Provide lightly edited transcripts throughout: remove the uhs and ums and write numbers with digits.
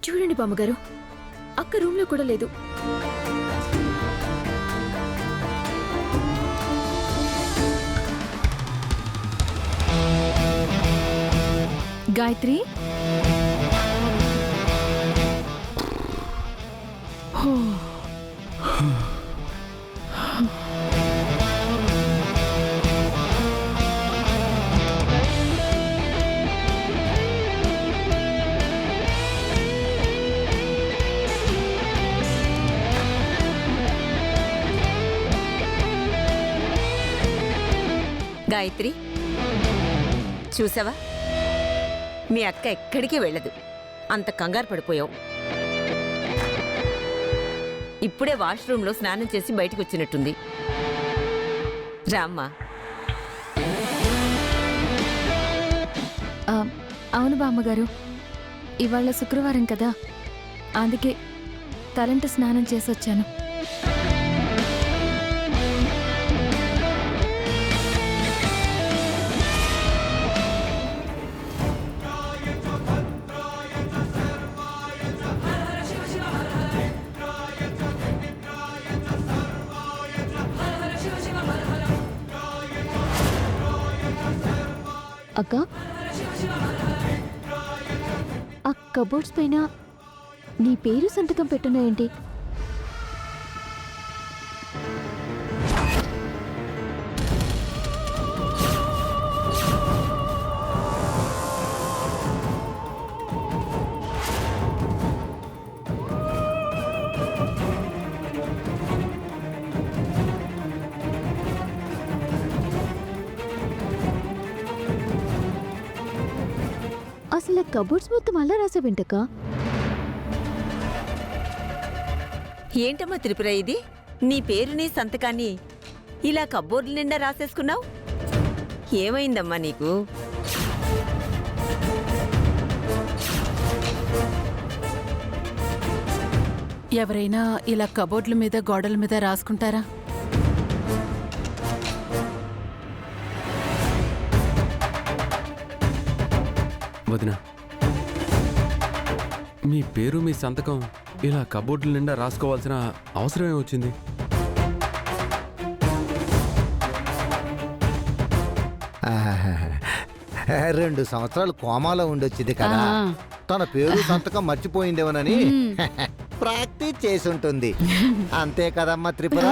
చూడండి బామ్మగారు, అక్క రూమ్ లో కూడా లేదు. గాయత్రి, గాయత్రి, చూసావా, మీ అక్క ఎక్కడికి వెళ్ళదు. అంత కంగారు పడిపోయావు. ఇప్పుడే వాష్రూంలో స్నానం చేసి బయటకు వచ్చినట్టుంది. రామ్మా. అవును బామ్మగారు, ఇవాళ శుక్రవారం కదా, అందుకే తలంట స్నానం చేసొచ్చాను. అక్క, ఆ కబోర్డ్స్ పైన నీ పేరు సంతకం పెట్టున్నాయేంటి? అసలు కబోర్డ్స్ మొత్తం అలా రాసావేంటక్క? ఏంటమ్మా త్రిపుర ఇది? నీ పేరుని సంతకాన్ని ఇలా కబ్బోర్డుల నిండా రాసేసుకున్నావు. ఏమైందమ్మా నీకు? ఎవరైనా ఇలా కబోర్డ్ల మీద గోడల మీద రాసుకుంటారా? వదినా, మీ పేరు మీ సంతకం ఇలా కబోర్డుల నిండా రాసుకోవాల్సిన అవసరం ఏమొచ్చింది? రెండు సంవత్సరాలు కోమాలో ఉండొచ్చింది కదా, తన పేరు సంతకం మర్చిపోయిందేమోనని ప్రాక్టీస్ చేసి ఉంటుంది. అంతే కదమ్మా త్రిపుర?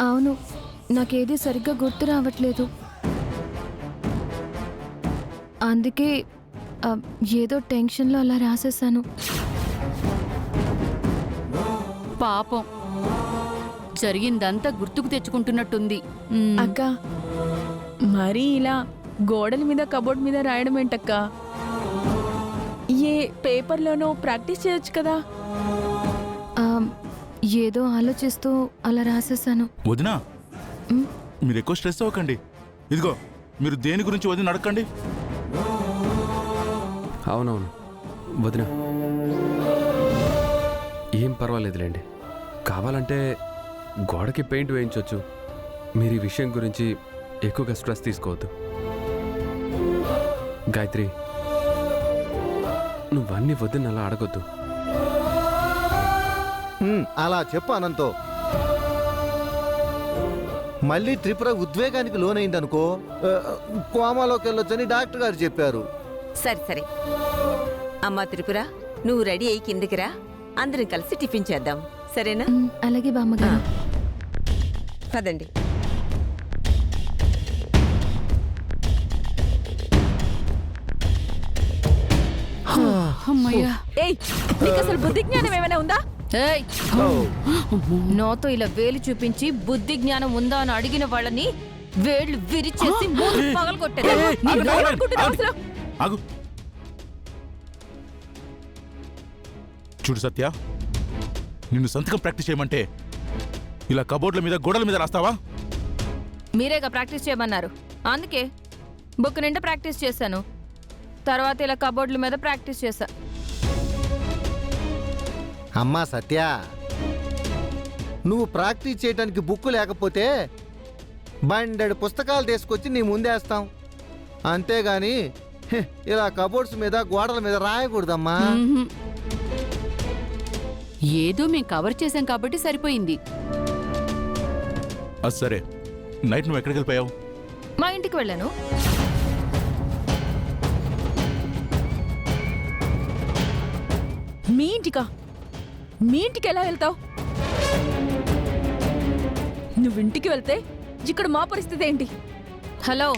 అవును, నాకేది సరిగ్గా గుర్తు రావట్లేదు. అందుకే ఏదో టెన్షన్లో అలా రాసేసాను. పాపం, జరిగిందంతా గుర్తుకు తెచ్చుకుంటున్నట్టుంది. అక్క, మరీ ఇలా గోడల మీద కబోర్డ్ మీద రాయడం ఏంటక్క? ఏ పేపర్లోనో ప్రాక్టీస్ చేయొచ్చు కదా. ఏదో ఆలోచిస్తూ అలా రాసేసాను. వదినా, మీరు ఎక్కువ స్ట్రెస్ అవ్వకండి. ఇదిగో, మీరు దేని గురించి వదిన అడగండి. అవునవును వదినా, ఏం పర్వాలేదులేండి. కావాలంటే గోడకి పెయింట్ వేయించవచ్చు. మీరు ఈ విషయం గురించి ఎక్కువగా స్ట్రెస్ తీసుకోవద్దు. గాయత్రి, నువ్వన్నీ వదిన అలా అడగొద్దు. అలా చెప్పు అనంతో. మళ్ళీ త్రిపుర ఉద్వేగానికి లోనైందనుకో, కోమాలోకి వెళ్ళొచ్చని డాక్టర్ గారు చెప్పారు. సరే సరే అమ్మా త్రిపుర, నువ్వు రెడీ అయ్యి కిందికి రా. అందరం కలిసి టిఫిన్ చేద్దాం, సరేనా? అలాగే బామ్మగారు. పదండి. అమ్మయ్యా. ఏయ్, నీకు అసలు బుద్ధి జ్ఞానం ఏమైనా ఉందా? ఏయ్, నాతో ఇలా వేలు చూపించి బుద్ధి జ్ఞానం ఉందా అని అడిగిన వాళ్ళని వేళ్ళు విరిచేసి మూడు పగలు కొట్టేది. ఆగు. చూడు సత్య, నిన్ను సంతకం ప్రాక్టీస్ చేయమంటే ఇలా కబోర్డ్ల మీద గోడల మీద రాస్తావా? మీరేగా ప్రాక్టీస్ చేయమన్నారు, అందుకే బుక్ నిండా ప్రాక్టీస్ చేశాను. తర్వాత ఇలా కబోర్డుల మీద ప్రాక్టీస్ చేశా. అమ్మా సత్య, నువ్వు ప్రాక్టీస్ చేయడానికి బుక్కు లేకపోతే బండెడు పుస్తకాలు తీసుకొచ్చి నీ ముందేస్తాం. అంతేగాని ఇలా కబోర్డ్స్ మీద గోడల మీద రాయకూడదమ్మా. మ్మ్హ్మ్. ఏదో మేం కవర్ చేశాం కాబట్టి సరిపోయింది. అది సరే, నైట్ నువ్వు ఎక్కడికి వెళ్ళిపోయావు? మా ఇంటికి వెళ్ళాను. మీ ఇంటికా? మీ ఇంటికి ఎలా వెళ్తావు? నువ్వు ఇంటికి వెళ్తే ఇక్కడ మా పరిస్థితి ఏంటి? హలో,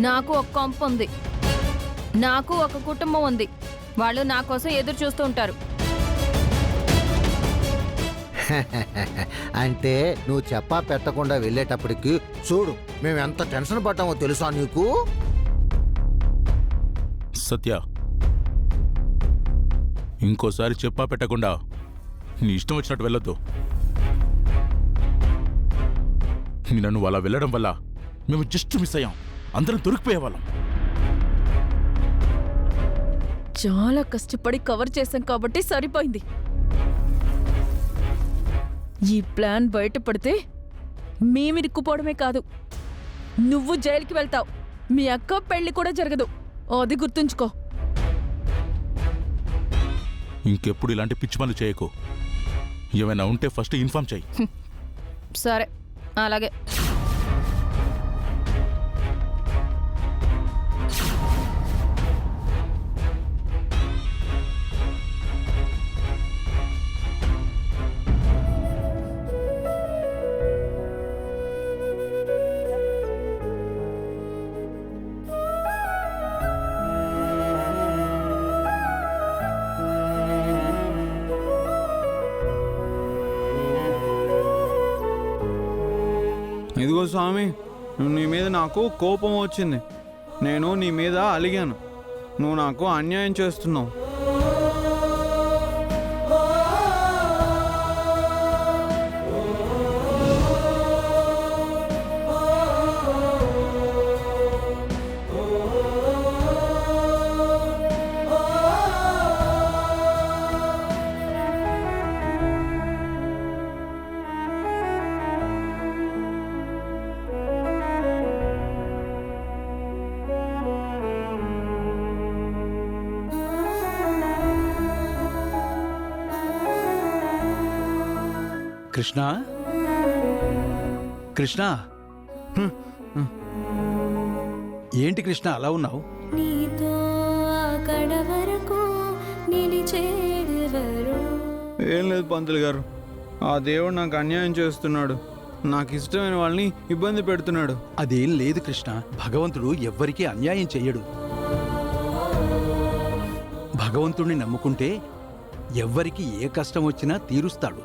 నాకు ఒక కొంప ఉంది, నాకు ఒక కుటుంబం ఉంది. వాళ్ళు నా కోసం ఎదురు చూస్తూ ఉంటారు. అంటే నువ్వు చెప్పా పెట్టకుండా వెళ్ళేటప్పటికి చూడు మేము ఎంత టెన్షన్ పడ్డామో తెలుసా నీకు? సత్య, ఇంకోసారి చెప్పా పెట్టకుండా నీ ఇష్టం వచ్చినట్టు వెళ్ళొద్దు. నన్ను అలా వెళ్ళడం వల్ల మేము జస్ట్ మిస్ అయ్యాం, అందరం దొరికిపోయేవాళ్ళం. చాలా కష్టపడి కవర్ చేశాం కాబట్టి సరిపోయింది. ఈ ప్లాన్ బయటపడితే మేమిరుక్కుపోవడమే కాదు, నువ్వు జైలుకి వెళ్తావు. మీ అక్క పెళ్లి కూడా జరగదు, అది గుర్తుంచుకో. ఇంకెప్పుడు ఇలాంటి పిచ్చి పనులు చేయకు. ఏమైనా ఉంటే ఫస్ట్ ఇన్ఫార్మ్ చేయి. సరే, అలాగే. ఇదిగో స్వామి, నీ మీద నాకు కోపం వచ్చింది. నేను నీ మీద అలిగాను. నువ్వు నాకు అన్యాయం చేస్తున్నావు. కృష్ణ, కృష్ణ, ఏంటి కృష్ణ అలా ఉన్నావు? ఏం లేదు పంతులు గారు, ఆ దేవుడు నాకు అన్యాయం చేస్తున్నాడు. నాకు ఇష్టమైన వాళ్ళని ఇబ్బంది పెడుతున్నాడు. అదేం లేదు కృష్ణ, భగవంతుడు ఎవ్వరికీ అన్యాయం చెయ్యడు. భగవంతుడిని నమ్ముకుంటే ఎవ్వరికి ఏ కష్టం వచ్చినా తీరుస్తాడు.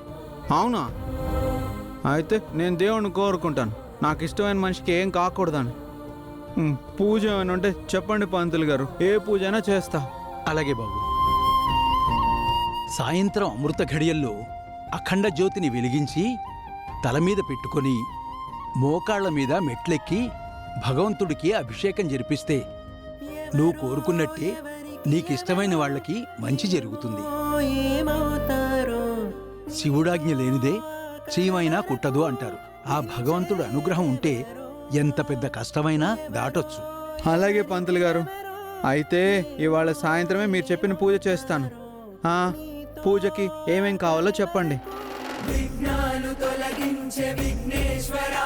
అవునా? అయితే నేను దేవుణ్ణి కోరుకుంటాను, నాకు ఇష్టమైన మనిషికి ఏం కాకూడదని. పూజ ఏమైనా ఉంటే చెప్పండి పంతులు గారు, ఏ పూజ అయినా చేస్తా. అలాగే బాబు. సాయంత్రం అమృత ఘడియల్లో అఖండ జ్యోతిని వెలిగించి తల మీద పెట్టుకొని మోకాళ్ల మీద మెట్లెక్కి భగవంతుడికి అభిషేకం జరిపిస్తే నువ్వు కోరుకున్నట్టే నీకిష్టమైన వాళ్ళకి మంచి జరుగుతుంది. శివుడాజ్ఞ లేనిదే చీమైనా కుట్టదు అంటారు. ఆ భగవంతుడు అనుగ్రహం ఉంటే ఎంత పెద్ద కష్టమైనా దాటొచ్చు. అలాగే పంతులు గారు, అయితే ఇవాళ సాయంత్రమే మీరు చెప్పిన పూజ చేస్తాను. పూజకి ఏమేం కావాలో చెప్పండి. విఘ్నాలు తొలగించే విఘ్నేశ్వరా